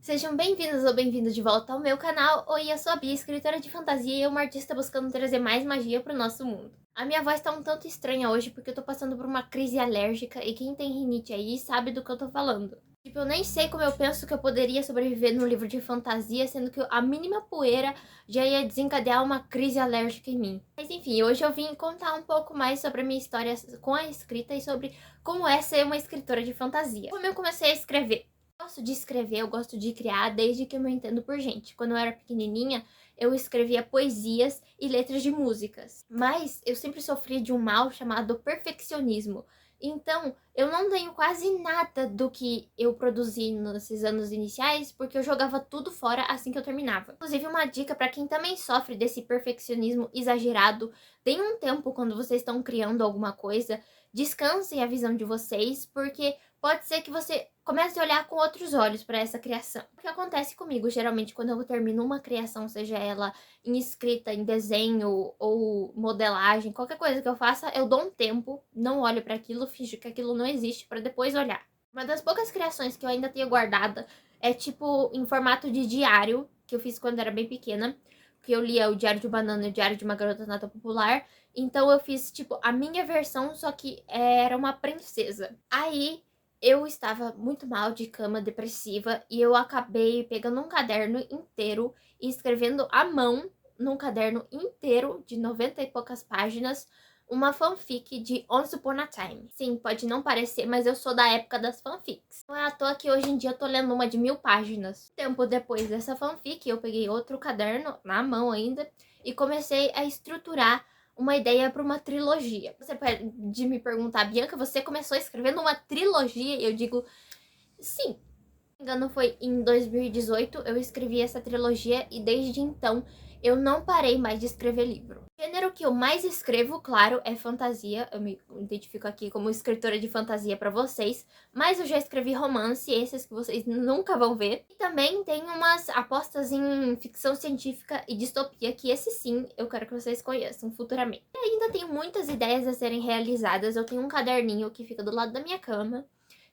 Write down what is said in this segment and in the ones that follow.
Sejam bem-vindos ou bem-vindos de volta ao meu canal. Oi, eu sou a Bia, escritora de fantasia e uma artista buscando trazer mais magia pro nosso mundo. A minha voz tá um tanto estranha hoje porque eu tô passando por uma crise alérgica e quem tem rinite aí sabe do que eu tô falando. Tipo, eu nem sei como eu penso que eu poderia sobreviver num livro de fantasia, sendo que a mínima poeira já ia desencadear uma crise alérgica em mim. Mas enfim, hoje eu vim contar um pouco mais sobre a minha história com a escrita e sobre como é ser uma escritora de fantasia. Como eu comecei a escrever. Eu gosto de escrever, eu gosto de criar desde que eu me entendo por gente. Quando eu era pequenininha, eu escrevia poesias e letras de músicas. Mas eu sempre sofri de um mal chamado perfeccionismo. Então, eu não tenho quase nada do que eu produzi nesses anos iniciais, porque eu jogava tudo fora assim que eu terminava. Inclusive, uma dica para quem também sofre desse perfeccionismo exagerado: deem um tempo quando vocês estão criando alguma coisa, descansem a visão de vocês, porque pode ser que você comece a olhar com outros olhos para essa criação. O que acontece comigo, geralmente, quando eu termino uma criação, seja ela em escrita, em desenho ou modelagem, qualquer coisa que eu faça, eu dou um tempo, não olho para aquilo, finjo que aquilo não existe para depois olhar. Uma das poucas criações que eu ainda tenho guardada é tipo em formato de diário, que eu fiz quando era bem pequena, que eu lia o Diário de Banana e o Diário de uma Garota Nata Popular. Então eu fiz tipo a minha versão, só que era uma princesa. Aí eu estava muito mal de cama, depressiva, e eu acabei pegando um caderno inteiro e escrevendo à mão, num caderno inteiro de 90 e poucas páginas, uma fanfic de Once Upon a Time. Sim, pode não parecer, mas eu sou da época das fanfics. Não é à toa que hoje em dia eu tô lendo uma de 1000 páginas. Tempo depois dessa fanfic, eu peguei outro caderno, na mão ainda, e comecei a estruturar uma ideia para uma trilogia. Você pode me perguntar: Bianca, você começou escrevendo uma trilogia? E eu digo, sim. Se não me engano, foi em 2018 eu escrevi essa trilogia e desde então eu não parei mais de escrever livro. O gênero que eu mais escrevo, claro, é fantasia. Eu me identifico aqui como escritora de fantasia para vocês, mas eu já escrevi romance, esses que vocês nunca vão ver. E também tem umas apostas em ficção científica e distopia, que esse sim eu quero que vocês conheçam futuramente. E ainda tenho muitas ideias a serem realizadas. Eu tenho um caderninho que fica do lado da minha cama,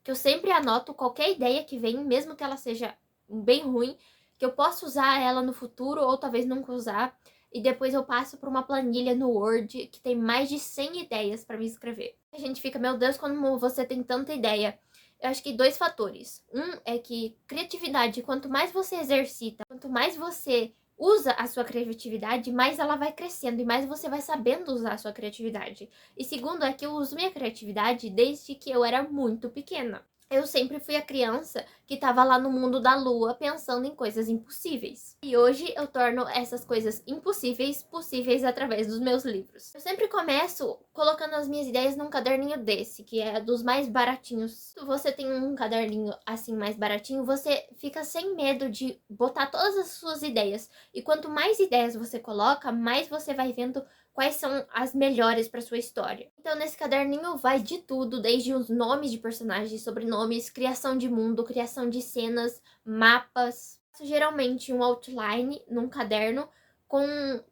que eu sempre anoto qualquer ideia que vem, mesmo que ela seja bem ruim, que eu possa usar ela no futuro ou talvez nunca usar. E depois eu passo por uma planilha no Word que tem mais de 100 ideias para me escrever. A gente fica, meu Deus, como você tem tanta ideia. Eu acho que dois fatores. Um é que criatividade, quanto mais você exercita, quanto mais você usa a sua criatividade, mais ela vai crescendo e mais você vai sabendo usar a sua criatividade. E segundo é que eu uso minha criatividade desde que eu era muito pequena. Eu sempre fui a criança que estava lá no mundo da lua pensando em coisas impossíveis. E hoje eu torno essas coisas impossíveis possíveis através dos meus livros. Eu sempre começo colocando as minhas ideias num caderninho desse, que é dos mais baratinhos. Se você tem um caderninho assim mais baratinho, você fica sem medo de botar todas as suas ideias. E quanto mais ideias você coloca, mais você vai vendo quais são as melhores para sua história. Então, nesse caderninho vai de tudo, desde os nomes de personagens, sobrenomes, criação de mundo, criação de cenas, mapas. Faço geralmente um outline num caderno com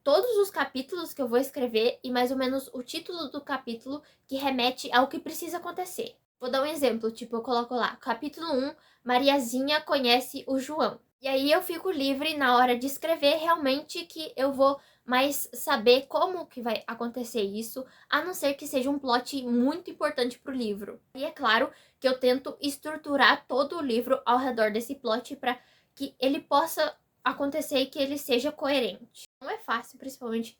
todos os capítulos que eu vou escrever e mais ou menos o título do capítulo que remete ao que precisa acontecer. Vou dar um exemplo, tipo, eu coloco lá, capítulo 1, Mariazinha conhece o João. E aí eu fico livre na hora de escrever realmente que eu vou mais saber como que vai acontecer isso, a não ser que seja um plot muito importante pro livro. E é claro que eu tento estruturar todo o livro ao redor desse plot para que ele possa acontecer e que ele seja coerente. Não é fácil, principalmente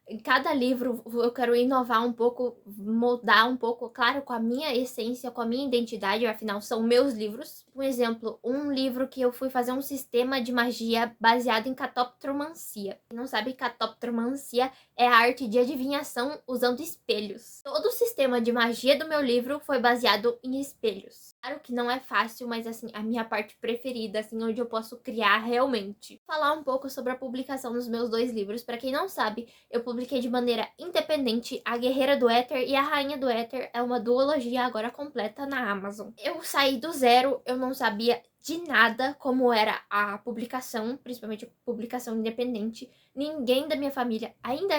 em cada livro eu quero inovar um pouco, mudar um pouco, claro, com a minha essência, com a minha identidade, afinal são meus livros. Um exemplo, um livro que eu fui fazer um sistema de magia baseado em catoptromancia. Quem não sabe, catoptromancia é a arte de adivinhação usando espelhos. Todo o sistema de magia do meu livro foi baseado em espelhos. Claro que não é fácil, mas assim, a minha parte preferida, assim, onde eu posso criar realmente. Falar um pouco sobre a publicação dos meus dois livros. Para quem não sabe, eu publiquei de maneira independente A Guerreira do Éter e A Rainha do Éter. É uma duologia agora completa na Amazon. Eu saí do zero, eu não sabia de nada como era a publicação, principalmente a publicação independente. Ninguém da minha família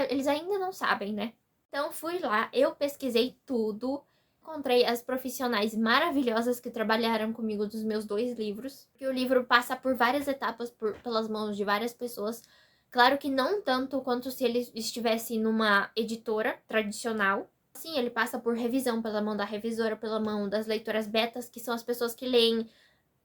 eles ainda não sabem, né? Então fui lá, eu pesquisei tudo, Encontrei as profissionais maravilhosas que trabalharam comigo dos meus 2 livros, que o livro passa por várias etapas pelas mãos de várias pessoas. Claro que não tanto quanto se ele estivesse numa editora tradicional. Sim, ele passa por revisão pela mão da revisora, pela mão das leitoras betas, que são as pessoas que leem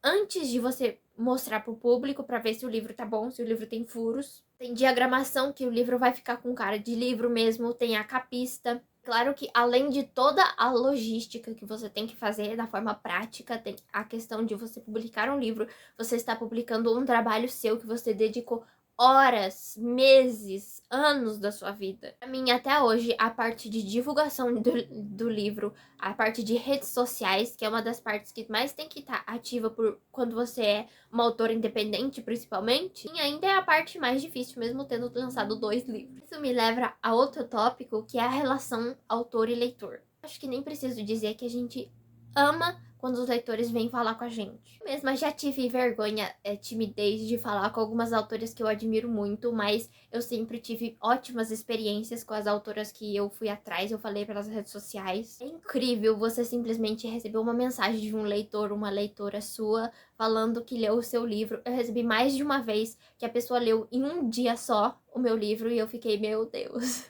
antes de você mostrar para o público para ver se o livro tá bom, se o livro tem furos. Tem diagramação, que o livro vai ficar com cara de livro mesmo, tem a capista. Claro que além de toda a logística que você tem que fazer da forma prática, tem a questão de você publicar um livro, você está publicando um trabalho seu que você dedicou horas, meses, anos da sua vida. Pra mim, até hoje, a parte de divulgação do livro, a parte de redes sociais, que é uma das partes que mais tem que estar ativa por quando você é uma autora independente, principalmente, e ainda é a parte mais difícil, mesmo tendo lançado 2 livros. Isso me leva a outro tópico, que é a relação autor e leitor. Acho que nem preciso dizer que a gente ama quando os leitores vêm falar com a gente. Eu mesma já tive vergonha, timidez de falar com algumas autoras que eu admiro muito, mas eu sempre tive ótimas experiências com as autoras que eu fui atrás, eu falei pelas redes sociais. É incrível você simplesmente receber uma mensagem de um leitor, uma leitora sua, falando que leu o seu livro. Eu recebi mais de uma vez que a pessoa leu em um dia só o meu livro e eu fiquei, meu Deus.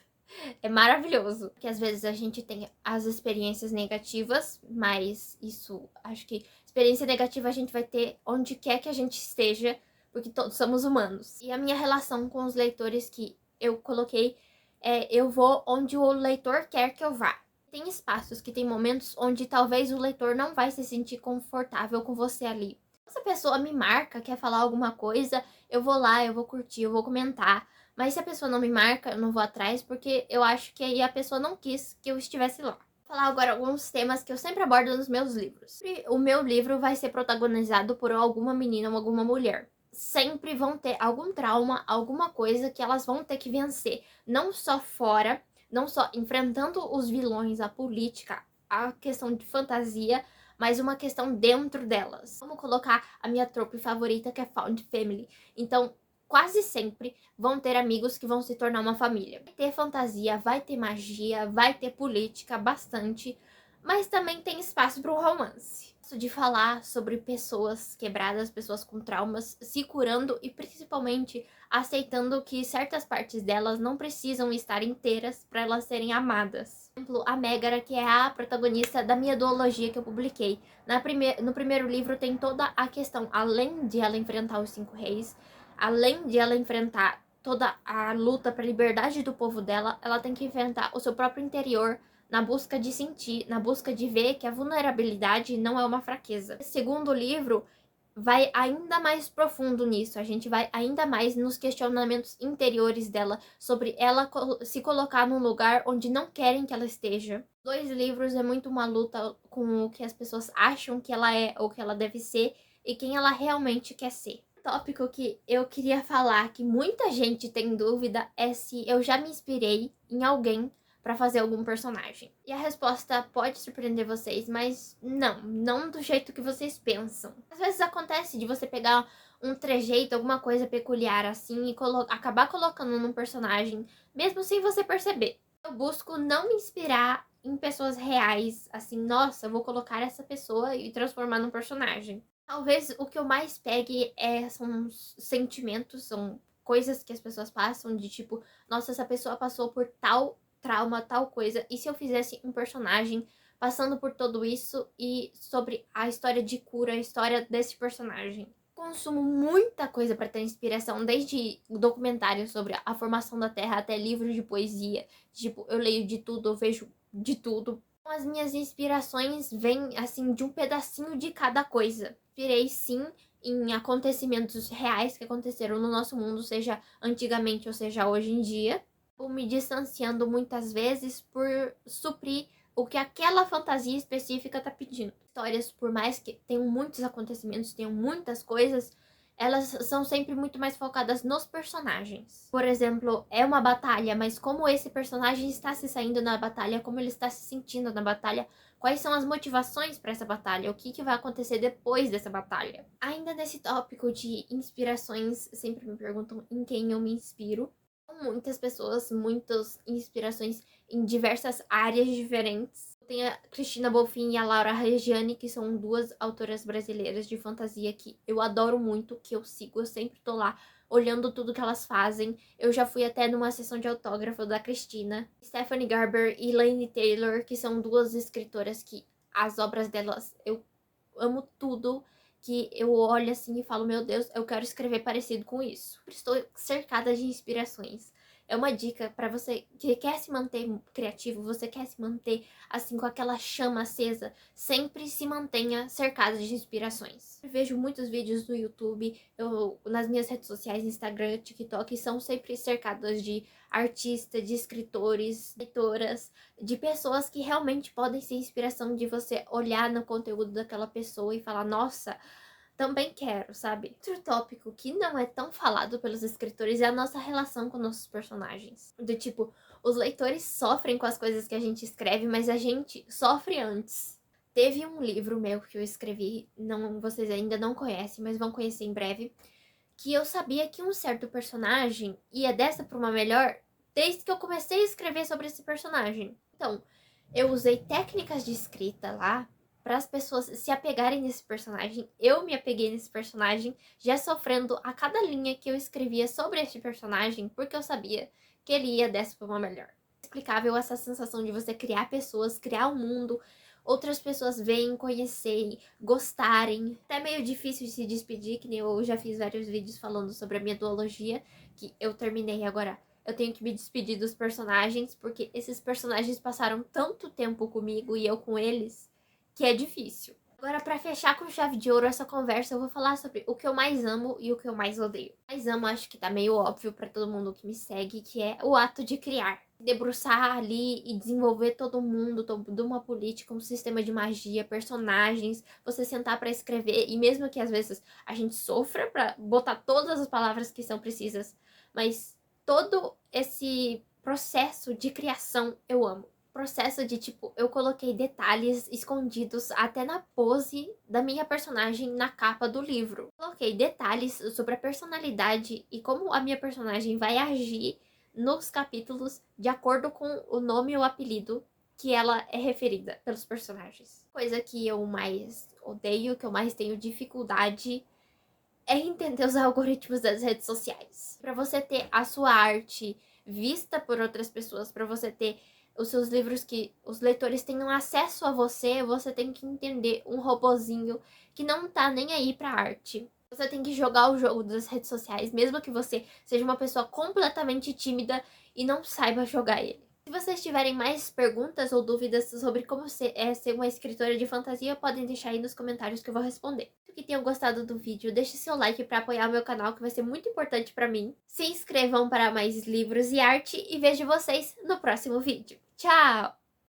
É maravilhoso, porque às vezes a gente tem as experiências negativas, mas isso, acho que experiência negativa a gente vai ter onde quer que a gente esteja, porque todos somos humanos. E a minha relação com os leitores que eu coloquei é: eu vou onde o leitor quer que eu vá. Tem espaços que tem momentos onde talvez o leitor não vai se sentir confortável com você ali. Se a pessoa me marca, quer falar alguma coisa, eu vou lá, eu vou curtir, eu vou comentar. Mas se a pessoa não me marca, eu não vou atrás, porque eu acho que aí a pessoa não quis que eu estivesse lá. Vou falar agora alguns temas que eu sempre abordo nos meus livros. O meu livro vai ser protagonizado por alguma menina ou alguma mulher. Sempre vão ter algum trauma, alguma coisa que elas vão ter que vencer. Não só fora, não só enfrentando os vilões, a política, a questão de fantasia, mas uma questão dentro delas. Vamos colocar a minha trope favorita, que é Found Family. Então, quase sempre vão ter amigos que vão se tornar uma família. Vai ter fantasia, vai ter magia, vai ter política, bastante, mas também tem espaço para o romance. Gosto de falar sobre pessoas quebradas, pessoas com traumas, se curando e principalmente aceitando que certas partes delas não precisam estar inteiras para elas serem amadas. Por exemplo, a Megara, que é a protagonista da minha duologia que eu publiquei. No primeiro livro tem toda a questão, além de ela enfrentar os 5 reis, além de ela enfrentar toda a luta para a liberdade do povo dela, ela tem que enfrentar o seu próprio interior na busca de sentir, na busca de ver que a vulnerabilidade não é uma fraqueza. O segundo livro vai ainda mais profundo nisso. A gente vai ainda mais nos questionamentos interiores dela, sobre ela se colocar num lugar onde não querem que ela esteja. 2 livros é muito uma luta com o que as pessoas acham que ela é ou que ela deve ser e quem ela realmente quer ser. Tópico que eu queria falar, que muita gente tem dúvida, é se eu já me inspirei em alguém para fazer algum personagem. E a resposta pode surpreender vocês, mas não do jeito que vocês pensam. Às vezes acontece de você pegar um trejeito, alguma coisa peculiar assim e acabar colocando num personagem, mesmo sem você perceber. Eu busco não me inspirar em pessoas reais, assim, nossa, eu vou colocar essa pessoa e transformar num personagem. Talvez o que eu mais pegue são os sentimentos, são coisas que as pessoas passam, de tipo, nossa, essa pessoa passou por tal trauma, tal coisa. E se eu fizesse um personagem passando por tudo isso e sobre a história de cura, a história desse personagem? Consumo muita coisa para ter inspiração, desde documentários sobre a formação da Terra até livros de poesia. Tipo, eu leio de tudo, eu vejo de tudo. As minhas inspirações vêm, assim, de um pedacinho de cada coisa. Inspirei, sim, em acontecimentos reais que aconteceram no nosso mundo, seja antigamente ou seja hoje em dia. Ou me distanciando muitas vezes por suprir o que aquela fantasia específica tá pedindo. Histórias, por mais que tenham muitos acontecimentos, tenham muitas coisas, elas são sempre muito mais focadas nos personagens. Por exemplo, é uma batalha, mas como esse personagem está se saindo na batalha, como ele está se sentindo na batalha, quais são as motivações para essa batalha, o que vai acontecer depois dessa batalha. Ainda nesse tópico de inspirações, sempre me perguntam em quem eu me inspiro. Muitas pessoas, muitas inspirações em diversas áreas diferentes. Tem a Cristina Bolfin e a Laura Reggiani, que são duas autoras brasileiras de fantasia que eu adoro muito, que eu sigo, eu sempre tô lá olhando tudo que elas fazem. Eu já fui até numa sessão de autógrafo da Cristina. Stephanie Garber e Laini Taylor, que são duas escritoras que as obras delas eu amo tudo, que eu olho assim e falo, meu Deus, eu quero escrever parecido com isso. Estou cercada de inspirações. É uma dica para você que quer se manter criativo, você quer se manter assim com aquela chama acesa, sempre se mantenha cercado de inspirações. Eu vejo muitos vídeos no YouTube, nas minhas redes sociais, Instagram, TikTok, são sempre cercadas de artistas, de escritores, leitoras, de pessoas que realmente podem ser inspiração de você olhar no conteúdo daquela pessoa e falar, nossa, também quero, sabe? Outro tópico que não é tão falado pelos escritores é a nossa relação com nossos personagens. Do tipo, os leitores sofrem com as coisas que a gente escreve, mas a gente sofre antes. Teve um livro meu que eu escrevi, não, vocês ainda não conhecem, mas vão conhecer em breve, que eu sabia que um certo personagem ia dessa pra uma melhor desde que eu comecei a escrever sobre esse personagem. Então, eu usei técnicas de escrita lá para as pessoas se apegarem nesse personagem. Eu me apeguei nesse personagem, já sofrendo a cada linha que eu escrevia sobre este personagem, porque eu sabia que ele ia dessa pra uma melhor. Explicável essa sensação de você criar pessoas, criar um mundo, outras pessoas veem, conhecerem, gostarem. Até meio difícil de se despedir, que nem eu já fiz vários vídeos falando sobre a minha duologia, que eu terminei agora. Eu tenho que me despedir dos personagens, porque esses personagens passaram tanto tempo comigo e eu com eles, que é difícil. Agora, pra fechar com chave de ouro essa conversa, eu vou falar sobre o que eu mais amo e o que eu mais odeio. O mais amo, acho que tá meio óbvio pra todo mundo que me segue, que é o ato de criar. Debruçar ali e desenvolver todo mundo, toda uma política, um sistema de magia, personagens, você sentar pra escrever, e mesmo que às vezes a gente sofra pra botar todas as palavras que são precisas, mas todo esse processo de criação eu amo. Processo de, tipo, eu coloquei detalhes escondidos até na pose da minha personagem na capa do livro. Coloquei detalhes sobre a personalidade e como a minha personagem vai agir nos capítulos de acordo com o nome ou apelido que ela é referida pelos personagens. Coisa que eu mais odeio, que eu mais tenho dificuldade é entender os algoritmos das redes sociais. Para você ter a sua arte vista por outras pessoas, para você ter os seus livros que os leitores tenham acesso a você, você tem que entender um robozinho que não tá nem aí pra arte. Você tem que jogar o jogo das redes sociais, mesmo que você seja uma pessoa completamente tímida e não saiba jogar ele. Se vocês tiverem mais perguntas ou dúvidas sobre como ser uma escritora de fantasia, podem deixar aí nos comentários que eu vou responder. Se que tenham gostado do vídeo, deixe seu like para apoiar o meu canal, que vai ser muito importante para mim. Se inscrevam para mais livros e arte e vejo vocês no próximo vídeo. Tchau!